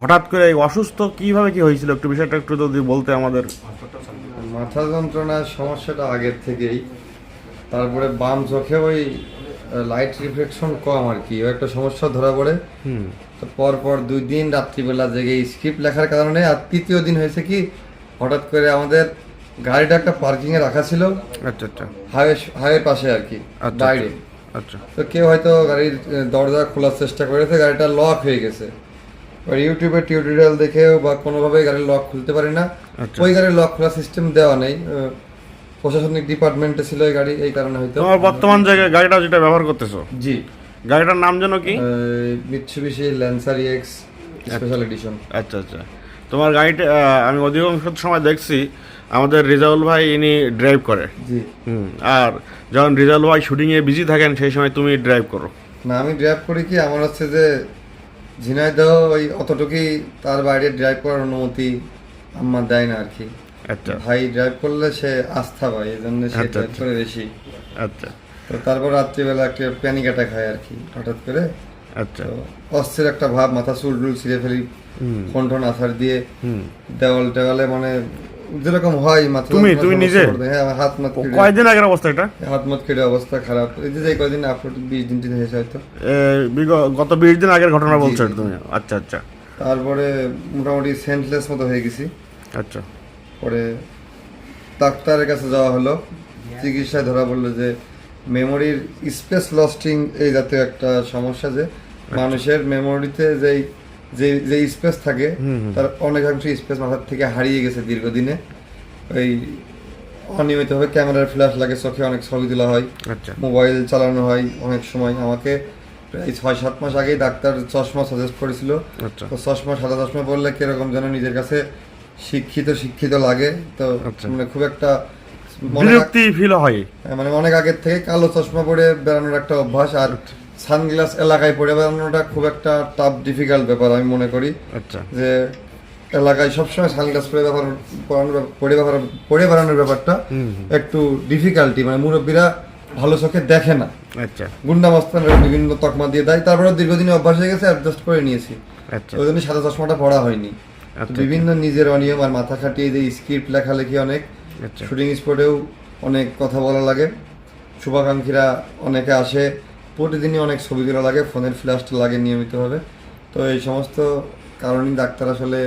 হঠাৎ করে এই অসুস্থ কিভাবে কি হয়েছিল একটু বিষয়টা একটু যদি বলতে আমাদের। মাথা যন্ত্রণার সমস্যাটা আগের থেকেই, তারপরে বাম চোখে ওই লাইট রিফ্লেকশন কম আর কি, ওই একটা সমস্যা ধরা পড়ে। তো পরপর 2 দিন রাত্রিবেলা জেগে স্ক্রিপ্ট লেখার কারণে, আর তৃতীয় দিন হয়েছে কি, হঠাৎ করে আমাদের গাড়িটা একটা পার্কিংয়ে রাখা ছিল। আচ্ছা আচ্ছা হাইওয়ে পাশে আর কি, আচ্ছা বাইরে। আচ্ছা তো কেউ হয়তো গাড়ির দরজা খোলার চেষ্টা করেছে, গাড়িটা লক হয়ে গেছে। ইউটিউবে টিউটোরিয়াল দেখেও বা কোনোভাবে গাড়ির লক খুলতে পারি না। আচ্ছা। ওই গাড়ির লক খোলার সিস্টেম দেওয়া নেই, প্রশাসনিক ডিপার্টমেন্টে ছিল এই গাড়ি, এই কারণে হয়তো। তোমার বর্তমান জায়গায় গাড়িটা যেটা ব্যবহার করতেছো, জি, গাড়িটার নাম যেন কি? Mitsubishi Lancer x special edition. আচ্ছা আচ্ছা। তোমার গাড়িটা আমি অধিকাংশ সময় দেখছি আমাদের রিজাউল ভাই ইনি ড্রাইভ করে। জি। আর যখন রিজাউল ভাই শুটিংয়ে বিজি থাকেন সেই সময় তুমি ড্রাইভ করো? না, আমি ড্রাইভ করি কি, আমার হচ্ছে যে ঝিনাইদহ ওই অতটুকুই, তার বাইরে ড্রাইভ করার অনুমতি আম্মা দেয় না আর কি। আচ্ছা ভাই ড্রাইভ করলে সে আস্থা পায়, এই জন্য সে আচ্ছা, ড্রাইভ আচ্ছা। করে বেশি। আচ্ছা তো তারপর রাত্রিবেলা একটা প্যানিক অ্যাটাক হয় আর কি, হঠাৎ করে। আচ্ছা। তো অস্থির একটা ভাব, মাথা চুল টুল ছিঁড়ে ফেলি, ফোন টোন আছাড় দিয়ে দেওয়াল টেওয়ালে, মানে যেরকম হয় মাথা। তুমি নিজে? হ্যাঁ, আমার হাত মাত কেটে, কয়দিন আগের অবস্থা এটা? হাত মাত কেটে অবস্থা খারাপ। এই যে কয়দিন আপলোড 20 দিন টিন হয়েছে হয়তো। গত 20 দিন আগের ঘটনা জি, বলছো জি, তুমি? আচ্ছা আচ্ছা তারপরে মোটামুটি সেন্সলেস মতো হয়ে গেছি। আচ্ছা পরে ডাক্তারের কাছে যাওয়া হলো, চিকিৎসায় ধরা পড়লো যে মেমোরির স্পেস লস্টিং এই জাতীয় একটা সমস্যা, যে মানুষের মেমোরিতে যেই যে যে স্পেস থাকে তার অনেকাংশ স্পেস মাথার থেকে হারিয়ে গেছে দীর্ঘদিনে। ওই অনিয়মিতভাবে ক্যামেরার ফ্ল্যাশ লাগে, চোখে অনেক ছবি তোলা হয়, আচ্ছা মোবাইল চালানো হয় অনেক সময়। আমাকে প্রায় 6-7 মাস আগেই ডাক্তার চশমা সাজেস্ট করেছিল। আচ্ছা তো চশমা, সাদা চশমা পরলে কিরকম যেন নিজের কাছে শিক্ষিত লাগে। তো আচ্ছা। মানে খুব একটা বিরক্তি ফিল হয়। মানে অনেক আগের থেকে কালো চশমা পরে বেড়ানোর একটা অভ্যাস, আর সানগ্লাস এলাকায় পরে বেড়ানোটা খুব একটা টাফ ডিফিকাল্ট ব্যাপার আমি মনে করি। আচ্ছা যে এলাকায় সবসময় সানগ্লাস পরে বেড়ানোর ব্যাপারটা একটু ডিফিকাল্টি, মানে মুরব্বীরা ভালো চোখে দেখে না, আচ্ছা গুন্ডা মাস্তানরা বিভিন্ন তকমা দিয়ে দেয়। তারপরে দীর্ঘদিনে অভ্যাস হয়ে গেছে, অ্যাডজাস্ট করে নিয়েছি। আচ্ছা ওই জন্য সাদা চশমাটা পড়া হয়নি। আচ্ছা, বিভিন্ন নিজের অনিয়ম আর মাথা খাটিয়ে যে স্ক্রিপ্ট লেখালেখি, অনেক আচ্ছা শুটিং স্পটেও অনেক কথা বলা লাগে, শুভাকাঙ্ক্ষীরা অনেকে আসে, প্রতিদিনই অনেক ছবি তোলা লাগে, ফোনের ফ্ল্যাশটা লাগে নিয়মিতভাবে। তো এই সমস্ত কারণেই ডাক্তার আসলে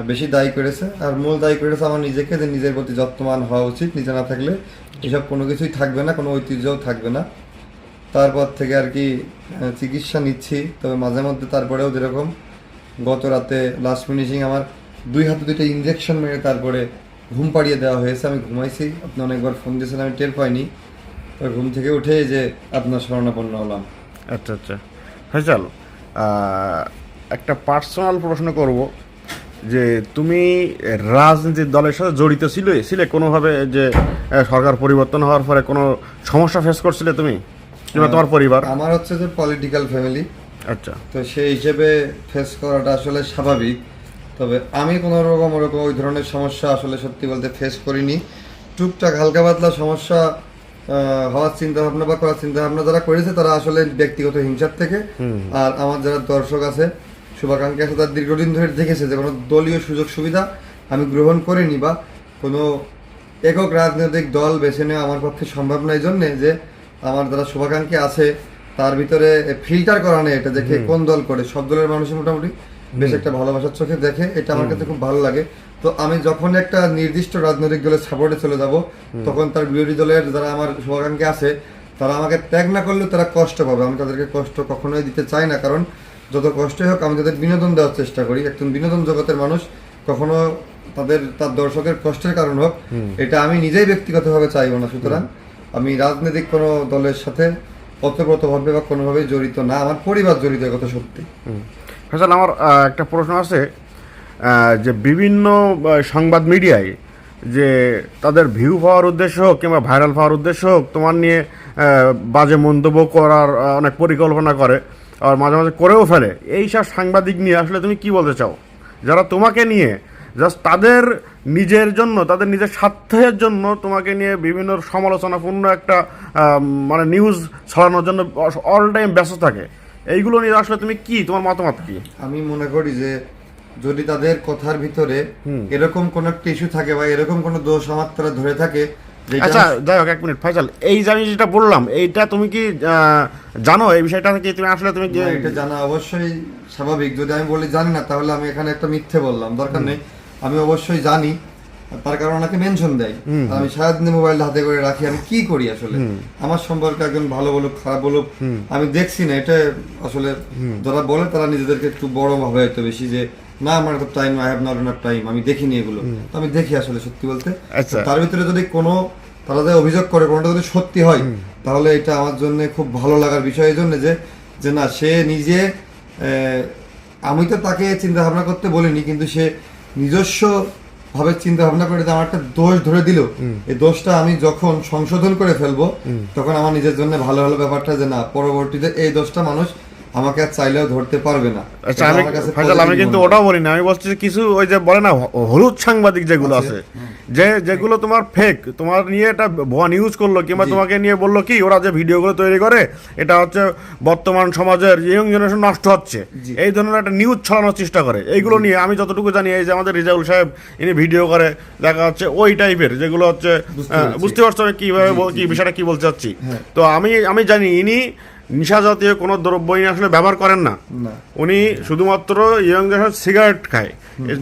বেশি দায়ী করেছে। আর মূল দায়ী করেছে আমার নিজেকে, যে নিজের প্রতি যত্নবান হওয়া উচিত। নিজে না থাকলে এসব কোনো কিছুই থাকবে না, কোনো ঐতিহ্যও থাকবে না। তারপর থেকে আর কি চিকিৎসা নিচ্ছি। তবে মাঝে মধ্যে তারপরেও যেরকম গত রাতে লাস্ট ফিনিশিং আমার 2 হাতে 2টা ইঞ্জেকশন মেরে তারপরে ঘুম পাড়িয়ে দেওয়া হয়েছে। আমি ঘুমাইছি, আপনি অনেকবার ফোন দিয়েছিলেন, আমি টের পাইনি। তো ঘুম থেকে উঠে যে আপনার শরণাপন্ন হলাম। আচ্ছা আচ্ছা। ফয়সাল, একটা পার্সোনাল প্রশ্ন করব, যে তুমি রাজনীতির দলের সাথে জড়িত ছিলে কোনোভাবে? যে সরকার পরিবর্তন হওয়ার পরে কোনো সমস্যা ফেস করছিলে তুমি কিংবা তোমার পরিবার? আমার হচ্ছে যে পলিটিক্যাল ফ্যামিলি, আচ্ছা তো সেই হিসেবে ফেস করাটা আসলে স্বাভাবিক। তবে আমি কোনো রকম ওরকম ওই ধরনের সমস্যা আসলে সত্যি বলতে ফেস করিনি। টুকটাক হালকা পাতলা সমস্যা হওয়ার চিন্তা ভাবনা বা করার চিন্তা ভাবনা যারা করেছে তারা আসলে ব্যক্তিগত হিংসার থেকে। আর আমার যারা দর্শক আছে, শুভাকাঙ্ক্ষী আছে, তারা দীর্ঘদিন ধরে দেখেছে যে কোনো দলীয় সুযোগ সুবিধা আমি গ্রহণ করিনি, বা কোনো একক রাজনৈতিক দল বেছে নেওয়া আমার পক্ষে সম্ভব নয়। এই জন্যে যে আমার যারা শুভাকাঙ্ক্ষী আছে তার ভিতরে ফিল্টার করা নেই, এটা দেখে কোন দল করে। সব দলের মানুষই মোটামুটি বেশ একটা ভালোবাসার চোখে দেখে, এটা আমার কাছে খুব ভালো লাগে। তো আমি যখন একটা নির্দিষ্ট রাজনৈতিক দলের সাপোর্টে চলে যাব, তখন তার বিরোধী দলের যারা আমার শুভাকাঙ্ক্ষী আছে তারা আমাকে ত্যাগ না করলেও তারা কষ্ট পাবে। আমি তাদেরকে কষ্ট কখনোই দিতে চাই না, কারণ যত কষ্টই হোক আমি তাদের বিনোদন দেওয়ার চেষ্টা করি। একজন বিনোদন জগতের মানুষ কখনো তার দর্শকের কষ্টের কারণ হোক, এটা আমি নিজেই ব্যক্তিগতভাবে চাইবো না। সুতরাং আমি রাজনৈতিক কোনো দলের সাথে ওতপ্রোতভাবে বা কোনোভাবেই জড়িত না। আমার পরিবার জড়িত, কথা সত্যি। ফয়সাল, আমার একটা প্রশ্ন আছে, যে বিভিন্ন সংবাদ মিডিয়ায় যে তাদের ভিউ পাওয়ার উদ্দেশ্য হোক কিংবা ভাইরাল পাওয়ার উদ্দেশ্য হোক তোমার নিয়ে বাজে মন্তব্য করার অনেক পরিকল্পনা করে, আর মাঝে মাঝে করেও ফেলে। এইসব সাংবাদিক নিয়ে আসলে তুমি কি বলতে চাও, যারা তোমাকে নিয়ে জাস্ট তাদের নিজের জন্য, তাদের নিজের স্বার্থের জন্য তোমাকে নিয়ে বিভিন্ন সমালোচনাপূর্ণ একটা মানে নিউজ ছড়ানোর জন্য অল টাইম ব্যস্ত থাকে? এইগুলো নিয়ে আসলে তুমি কি, তোমার মতামত কি? আমি মনে করি যে যদি তাদের কথার ভিতরে এরকম কোন একটা ইস্যু থাকে বা এরকম কোন দোষ আমার তারা ধরে থাকে, যেটা আচ্ছা যাই হোক, এক মিনিট ফয়সাল, এই যে আমি যেটা বললাম এইটা তুমি কি জানো এই বিষয়টা কি? তুমি আসলে তুমি না, এটা জানা অবশ্যই স্বাভাবিক। যদি আমি বলি জানি না, তাহলে আমি এখানে একটা মিথ্যে বললাম, দরকার নেই। আমি অবশ্যই জানি, তার কারণ ওনাকে মেনশন দেয়। আর আমি সারাদিন মোবাইল হাতে করে রাখি, আমি কি করি আসলে। আমার সম্পর্কে একজন ভালো বলুক খারাপ বলুক আমি দেখছি না, এটা আসলে যারা বলে তারা নিজেদেরকে একটু বড় ভাবে হয়তো বেশি, যে না আমার তো time, I have not enough time, আমি দেখিনি এগুলো। তো আমি দেখি আসলে সত্যি বলতে। আচ্ছা। তার ভিতরে যদি কোনো তারা যে অভিযোগ করে কোনোটা যদি সত্যি হয়, তাহলে এটা আমার জন্য খুব ভালো লাগার বিষয়। এই জন্য যে না, সে নিজে, আমি তো তাকে চিন্তা ভাবনা করতে বলিনি, কিন্তু সে নিজস্ব ভাবে চিন্তা ভাবনা করে আমার একটা দোষ ধরে দিল। এই দোষটা আমি যখন সংশোধন করে ফেলবো, তখন আমার নিজের জন্য ভালো হলো ব্যাপারটা, যে না পরবর্তীতে এই দোষটা মানুষ আমাকে আর চাইলেও ধরতে পারবে না। আচ্ছা, আমি কিন্তু ওটাও বলি না, আমি বলছি যে কিছু ওই যে বলে না হলুদ সাংবাদিক যেগুলো আছে, যেগুলো তোমার ফেক, তোমার নিয়ে এটা ভুয়া নিউজ করলো, কিংবা তোমাকে নিয়ে বললো কি ওরা যে ভিডিওগুলো তৈরি করে এটা হচ্ছে বর্তমান সমাজের ইয়ং জেনারেশন নষ্ট হচ্ছে, এই ধরনের একটা নিউজ ছড়ানোর চেষ্টা করে। এইগুলো নিয়ে আমি যতটুকু জানি, এই যে আমাদের রিজাউল সাহেব ইনি ভিডিও করে দেখা হচ্ছে ওই টাইপের, যেগুলো হচ্ছে বুঝতে পারছো আমি কিভাবে কি বিষয়টা কি বলতে চাচ্ছি। তো আমি জানি ইনি নিশা জাতীয় কোনো দ্রব্য আসলে ব্যবহার করেন না। উনি শুধুমাত্র ইয়ং জেনারেশন সিগারেট খায়,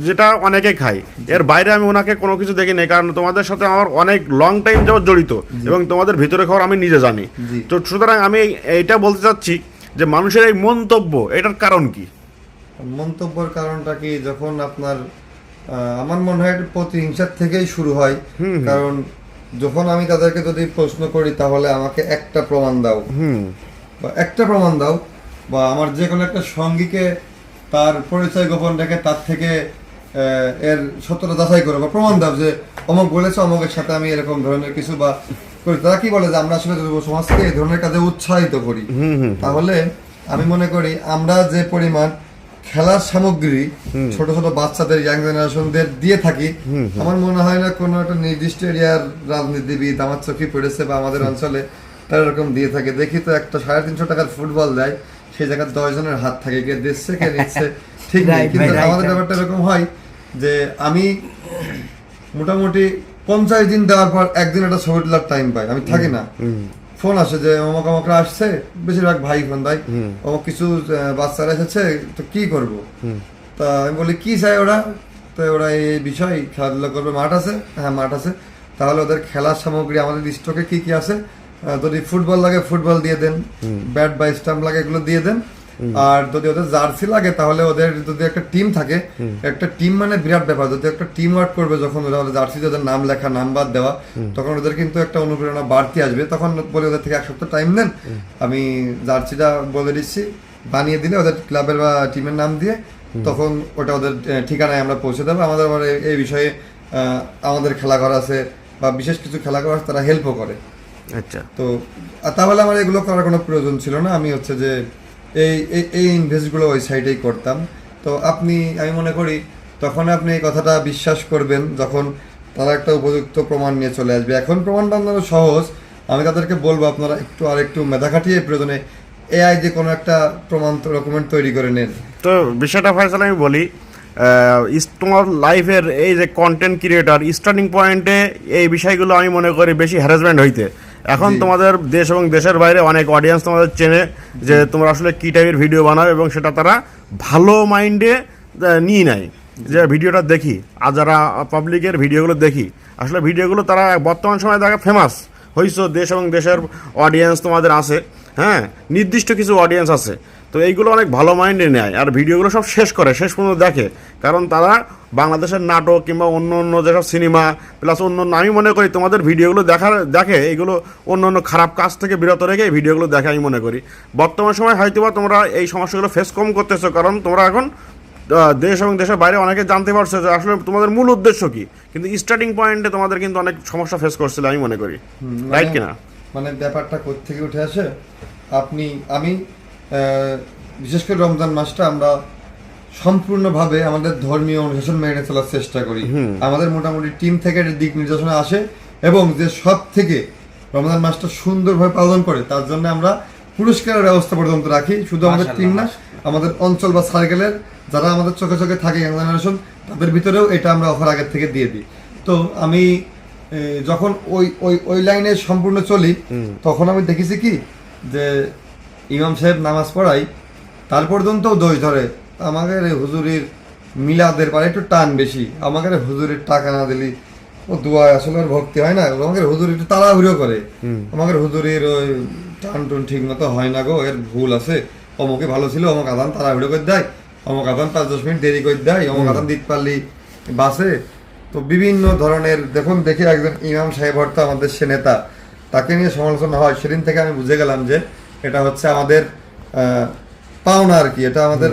যেটা অনেকে খায়। এর বাইরে আমি ওনাকে কোনো কিছু দেখি নাই, কারণ তোমাদের সাথে আমার অনেক লং টাইম যাওয়ার জড়িত এবং তোমাদের ভিতরে খবর আমি নিজে জানি। তো সুতরাং আমি এইটা বলতে চাচ্ছি যে মানুষের এই মন্তব্য, এটার কারণ কি? মন্তব্যের কারণটা কি, যখন আপনার আমার মনে হয় প্রতিহিংসার থেকেই শুরু হয়। কারণ যখন আমি তাদেরকে যদি প্রশ্ন করি, তাহলে আমাকে একটা প্রমাণ দাও, বা একটা প্রমাণ দাও, বা আমার যে কোনো একটা সঙ্গীকে তার পরিচয় গোপন রেখে তার থেকে এর সত্যতা যাচাই করো, বা প্রমাণ দাও যে অমুক বলেছে অমুকের সাথে আমি এরকম ধরনের কিছু বা করি। তারা কি বলে যে আমরা আসলে যুব সমাজকে এই ধরনের কাজে উৎসাহিত করি। তাহলে আমি মনে করি আমরা যে পরিমাণ খেলার সামগ্রী ছোট ছোট বাচ্চাদের, ইয়াং জেনারেশনদের দিয়ে থাকি, আমার মনে হয় না কোনো একটা নির্দিষ্ট এরিয়ার রাজনীতিবিদ আমার চোখে পড়েছে বা আমাদের অঞ্চলে তারা এরকম দিয়ে থাকে। দেখি তো একটা 350 টাকার ফুটবল দেয়, সেই জায়গায় 10 জনের হাত থাকে, কে দিচ্ছে কে নিচ্ছে ঠিক নেই। কিন্তু আমাদের ব্যাপারটা এরকম হয় যে আমি মোটামুটি 50 দিন দেওয়ার পর একদিন একটা ছবি তোলার টাইম পাই, আমি থাকি না। ফোন আসে যে অমুক অমুকরা আসছে, বেশিরভাগ ভাই ফোন দেয়, অমুক কিছু বাচ্চারা এসেছে, তো কি করব। তা আমি বলি কি চাই ওরা, তো ওরা এই বিষয় খেলাধুলা করবে, মাঠ আছে, হ্যাঁ মাঠ আছে, তাহলে ওদের খেলার সামগ্রী আমাদের স্টকে কি কি আছে, যদি ফুটবল লাগে ফুটবল দিয়ে দেন, ব্যাট বা স্টাম্প লাগে এগুলো দিয়ে দেন। আর যদি ওদের জার্সি লাগে, তাহলে ওদের যদি একটা টিম থাকে, একটা টিম মানে বিরাট ব্যাপার, যদি একটা টিম ওয়ার্ক করবে, যখন ওরা জার্সিতে ওদের নাম লেখা, নাম্বার দেওয়া, তখন ওদের কিন্তু একটা অনুপ্রেরণা বাড়তি আসবে। তখন বলে ওদের থেকে 1 সপ্তাহ টাইম নেন, আমি জার্সিটা বলে দিচ্ছি, বানিয়ে দিলে ওদের ক্লাবের বা টিমের নাম দিয়ে, তখন ওটা ওদের ঠিকানায় আমরা পৌঁছে দেবো। আমাদের এই বিষয়ে আমাদের খেলাঘর আছে বা বিশেষ কিছু খেলাঘর আছে, তারা হেল্পও করে। আচ্ছা, তো তাহলে আমার এগুলো করার কোনো প্রয়োজন ছিল না। আমি হচ্ছে যে এই ইনভেস্টগুলো ওই সাইডেই করতাম। তো আমি মনে করি তখন আপনি এই কথাটা বিশ্বাস করবেন যখন তারা একটা উপযুক্ত প্রমাণ নিয়ে চলে আসবে। এখন প্রমাণ বানানো সহজ, আমি তাদেরকে বলবো আপনারা একটু মেধা খাটিয়ে প্রয়োজনে এআই দিয়ে কোনো একটা প্রমাণ ডকুমেন্ট তৈরি করে নেন। তো বিষয়টা ফয়সাল আমি বলি, তোমার লাইফের এই যে কন্টেন্ট ক্রিয়েটার স্টার্টিং পয়েন্টে এই বিষয়গুলো আমি মনে করি বেশি হ্যারাসমেন্ট হইতে। এখন তোমাদের দেশ এবং দেশের বাইরে অনেক অডিয়েন্স তোমাদের চেনে যে তোমরা আসলে কী টাইপের ভিডিও বানাও, এবং সেটা তারা ভালো মাইন্ডে নিয়ে নেয় যে ভিডিওটা দেখি। আর যারা পাবলিকের ভিডিওগুলো দেখি, আসলে ভিডিওগুলো তারা বর্তমান সময়ে দেখা ফেমাস হয়েছে, দেশ এবং দেশের অডিয়েন্স তোমাদের আছে, হ্যাঁ নির্দিষ্ট কিছু অডিয়েন্স আছে। তো এইগুলো অনেক ভালো মাইন্ডে নেয় আর ভিডিওগুলো সব শেষ পর্যন্ত দেখে, কারণ তারা বাংলাদেশের নাটক কিংবা অন্য অন্য যেসব সিনেমা প্লাস অন্য আমি মনে করি তোমাদের ভিডিওগুলো দেখে এইগুলো অন্য অন্য খারাপ কাজ থেকে বিরত রেখে এই ভিডিওগুলো দেখে। আমি মনে করি বর্তমান সময় হয়তোবা তোমরা এই সমস্যাগুলো ফেস কম করতেছো, কারণ তোমরা এখন দেশ এবং দেশের বাইরে অনেকে জানতে পারছো যে আসলে তোমাদের মূল উদ্দেশ্য কি, কিন্তু স্টার্টিং পয়েন্টে তোমাদের কিন্তু অনেক সমস্যা ফেস করছিল আমি মনে করি, রাইট কিনা? মানে ব্যাপারটা কোত্থেকে উঠে আসে, আমি বিশেষ করে রমজান মাসটা আমরা সম্পূর্ণভাবে আমাদের ধর্মীয় অনুশাসন মেনে চলার চেষ্টা করি। আমাদের মোটামুটি টিম থেকে দিক নির্দেশনা আসে, এবং যে সব থেকে রমজান মাসটা সুন্দরভাবে পালন করে তার জন্য আমরা পুরস্কারের ব্যবস্থা পর্যন্ত রাখি। শুধু আমাদের টিম না, আমাদের অঞ্চল বা সার্কেলের যারা আমাদের চোখে চোখে থাকে ইয়াং জেনারেশন, তাদের ভিতরেও এটা আমরা অফার আগের থেকে দিয়ে দিই। তো আমি যখন ওই লাইনে সম্পূর্ণ চলি, তখন আমি দেখেছি কি যে ইমাম সাহেব নামাজ পড়াই, তার পর্যন্ত দোষ ধরে আমাদের হুজুরির মিলাদের পারে একটু টান বেশি, আমাদের হুজুরের টাকা না দিলি ও দোয়ায় আসলে আর ভক্তি হয় না, আমাদের হুজুর একটু তাড়াহুড়ো করে, আমাদের হুজুরের ওই টান টুন ঠিক মতো হয় না গো, এর ভুল আছে, অমুকে ভালো ছিল, অমুক আদান তাড়াহুড়ো করে দেয়, অমুক আদান 5-10 মিনিট দেরি করে দেয়, অমুক আদান দিতে পারলি বাসে। তো বিভিন্ন ধরনের দেখুন দেখি একজন ইমাম সাহেব হয়তো আমাদের সে নেতা, তাকে নিয়ে সমালোচনা হয়। সেদিন থেকে আমি বুঝে গেলাম যে এটা হচ্ছে আমাদের পাওনা আর কি, এটা আমাদের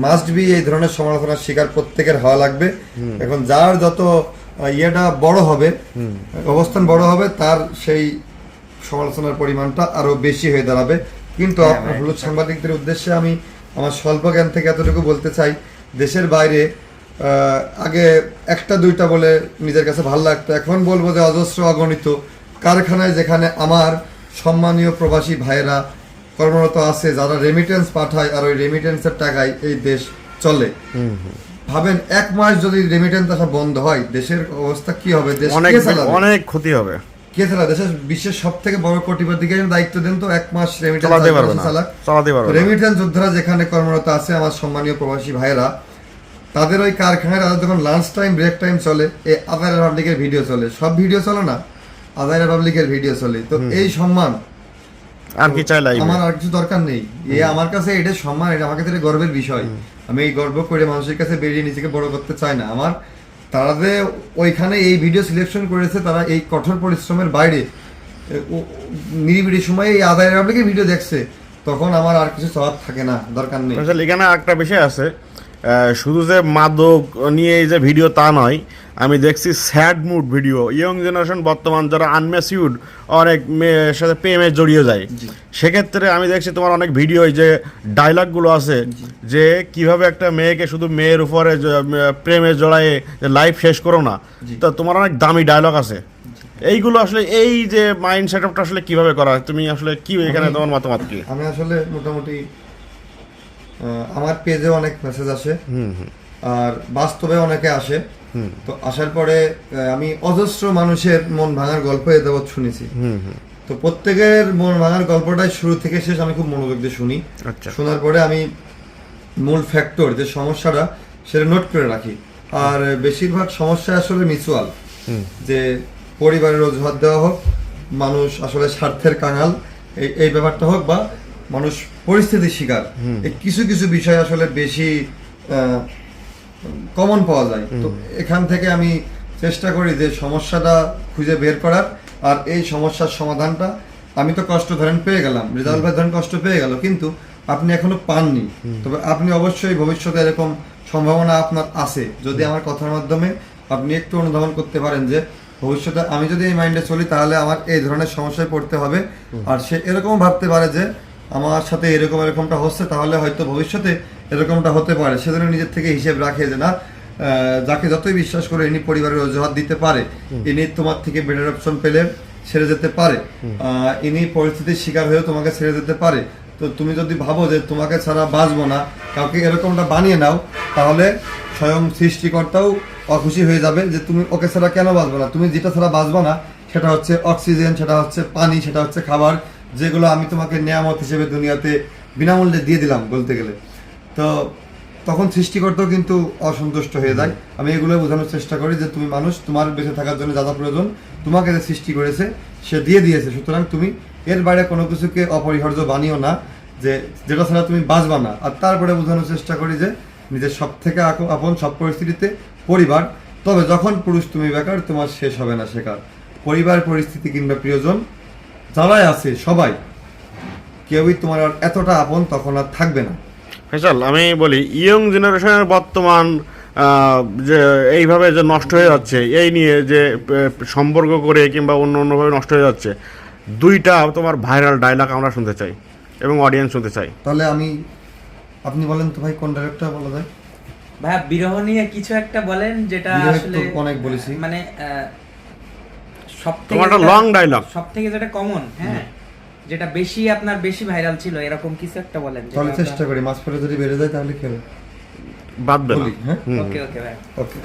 মাস্ট বি। এই ধরনের সমালোচনার শিকার প্রত্যেকের হওয়া লাগবে। এখন যার যত ইয়েটা বড় হবে, অবস্থান বড় হবে, তার সেই সমালোচনার পরিমাণটা আরো বেশি হয়ে দাঁড়াবে। কিন্তু আপনার হলুদ সাংবাদিকদের উদ্দেশ্যে আমি আমার স্বল্প জ্ঞান থেকে এতটুকু বলতে চাই, দেশের বাইরে আগে একটা দুইটা বলে নিজের কাছে ভালো লাগতো, এখন বলবো যে অজস্র অগণিত কারখানায় যেখানে আমার সম্মানীয় প্রবাসী ভাইয়েরা কর্মরত আছে, যারা রেমিটেন্স পাঠায়, আর ওই রেমিটেন্সের টাকায় এই দেশ চলে। ভাবেন 1 মাস যদি রেমিটেন্স আসা বন্ধ হয়, দেশের অবস্থা কি হবে? দেশ অনেক কে চালাবে? অনেক ক্ষতি হবে। কে চালাবে? দেশের বিশ্বের সব থেকে বড় কোটিপতিকে দায়িত্ব দেন তো 1 মাস রেমিটেন্স চালাতে পারবে না। রেমিটেন্স যোদ্ধারা যেখানে কর্মরত আছে আমার সম্মানীয় প্রবাসী ভাইয়েরা, তাদের ওই কারখানায় তাদের যখন লাঞ্চ টাইম ব্রেক টাইম চলে, এই আদায় রিপাবলিকের ভিডিও চলে, সব ভিডিও চলে না, আদায় রিপাবলিকের ভিডিও চলে। তো এই সম্মান আর কি চাই লাইফে? আমার আর কিছু দরকার নেই। আমার কাছে এটা সম্মান, এটা আমার কাছে গর্বের বিষয়। আমি এই গর্ব করে মানুষের কাছে বেরিয়ে নিজেকে বড় করতে চাই না। আমার তারা যে ওইখানে এই ভিডিও সিলেকশন করেছে, তারা এই কঠোর পরিশ্রমের বাইরে নিরিবিলি সময়ে এই আদায় রিপাবলিকের ভিডিও দেখছে, তখন আমার আর কিছু চাওয়ার থাকে না, দরকার নেই। আসলে এখানে একটা বিষয় আছে, শুধু যে মাদক নিয়ে এই যে ভিডিও তা নয়, আমি দেখছি sad mood video. Young generation বর্তমান যারা আনম্যাচিউর্ড, অনেক মেয়ের সাথে প্রেমে জড়িয়ে যায়, সেক্ষেত্রে আমি দেখছি তোমার অনেক ভিডিও যে ডায়লগগুলো আছে, যে কিভাবে একটা মেয়েকে শুধু মেয়ের উপরে প্রেমে জড়ায়ে লাইফ শেষ করো না, তো তোমার অনেক দামি ডায়লগ আছে। এইগুলো আসলে এই যে মাইন্ড সেটআপটা আসলে কিভাবে করা, তুমি আসলে কি এখানে তোমার মতামত কি? আমি আসলে মোটামুটি আমার পেজে অনেক মেসেজ আসে, আর বাস্তবে অনেকে আসে। তো আসার পরে আমি অজস্র মানুষের মন ভাঙার গল্প এ যাবৎ শুনেছি। তো প্রত্যেকের মন ভাঙার গল্পটাই শুরু থেকে শেষ আমি খুব মনোযোগ দিয়ে শুনি। শোনার পরে আমি মূল ফ্যাক্টর যে সমস্যাটা সেটা নোট করে রাখি। আর বেশিরভাগ সমস্যা আসলে মিউচুয়াল, যে পরিবারের অজুহাত দেওয়া হোক, মানুষ আসলে স্বার্থের কাঙাল এই ব্যাপারটা হোক, বা মানুষ পরিস্থিতির শিকার, এই কিছু কিছু বিষয় আসলে বেশি কমন পাওয়া যায়। তো এখান থেকে আমি চেষ্টা করি যে সমস্যাটা খুঁজে বের করার, আর এই সমস্যার সমাধানটা আমি তো কষ্ট ধরেন পেয়ে গেলাম, রেজাউল ভাই ধরেন কষ্ট পেয়ে গেল, কিন্তু আপনি এখনো পাননি। তবে আপনি অবশ্যই ভবিষ্যতে এরকম সম্ভাবনা আপনার আছে, যদি আমার কথার মাধ্যমে আপনি একটু অনুধাবন করতে পারেন যে ভবিষ্যতে আমি যদি এই মাইন্ডে চলি তাহলে আমার এই ধরনের সমস্যায় পড়তে হবে। আর সে এরকম ভাবতে পারে যে আমার সাথে এরকমটা হচ্ছে, তাহলে হয়তো ভবিষ্যতে এরকমটা হতে পারে। সেজন্য নিজের থেকে হিসেব রাখে যে না, যাকে যতই বিশ্বাস করে ইনি পরিবারের অজুহাত দিতে পারে, ইনি তোমার থেকে বেটার অপশন পেলে ছেড়ে যেতে পারে, ইনি পরিস্থিতির শিকার হয়েও তোমাকে ছেড়ে যেতে পারে। তো তুমি যদি ভাবো যে তোমাকে ছাড়া বাঁচবো না, কাউকে এরকমটা বানিয়ে নাও, তাহলে স্বয়ং সৃষ্টিকর্তাও অখুশি হয়ে যাবে যে তুমি ওকে ছাড়া কেন বাঁচবো না। তুমি যেটা ছাড়া বাঁচবো না সেটা হচ্ছে অক্সিজেন, সেটা হচ্ছে পানি, সেটা হচ্ছে খাবার, যেগুলো আমি তোমাকে নিয়ামত হিসেবে দুনিয়াতে বিনামূল্যে দিয়ে দিলাম বলতে গেলে। তো তখন সৃষ্টিকর্তাও কিন্তু অসন্তুষ্ট হয়ে যায়। আমি এগুলো বোঝানোর চেষ্টা করি যে তুমি মানুষ, তোমার বেঁচে থাকার জন্য যা যা প্রয়োজন তোমাকে যে সৃষ্টি করেছে সে দিয়ে দিয়েছে, সুতরাং তুমি এর বাইরে কোনো কিছুকে অপরিহার্য বানিও না, যে যেটা ছাড়া তুমি বাঁচবা না। আর তারপরে বোঝানোর চেষ্টা করি যে নিজের সব থেকে আপন সব পরিস্থিতিতে পরিবার, তবে যখন পুরুষ তুমি বেকার, তোমার শেষ হবে না শেখার। পরিবার, পরিস্থিতি কিংবা প্রিয়জন যারাই আছে সবাই, কেউই তোমার আর এতটা আপন তখন আর থাকবে না। ফেসাল, আমি বলি ইয়ং জেনারেশনের বর্তমান যে এইভাবে যে নষ্ট হয়ে যাচ্ছে, এই নিয়ে যে সম্পর্ক করে কিংবা অন্য অন্যভাবে নষ্ট হয়ে যাচ্ছে, দুইটা তোমার ভাইরাল ডায়লগ আমরা শুনতে চাই এবং অডিয়েন্স শুনতে চাই। তাহলে আপনি বলেন তো ভাই, কোন ডায়লগটা বলা যায়? ভাই বিরহ নিয়ে কিছু একটা বলেন, যেটা আসলে অনেক বলেছি, মানে তোমার একটা লং ডায়লগ, সব থেকে যেটা কমন। হ্যাঁ, যেটা বেশি আপনার বেশি ভাইরাল ছিল, এরকম কিছু একটা বলেন। তাহলে চেষ্টা করি, মাঝপথে যদি বেড়ে যায় তাহলে খেলো বাদ দেন। বলি, হ্যাঁ ওকে ওকে ভাই। ওকে।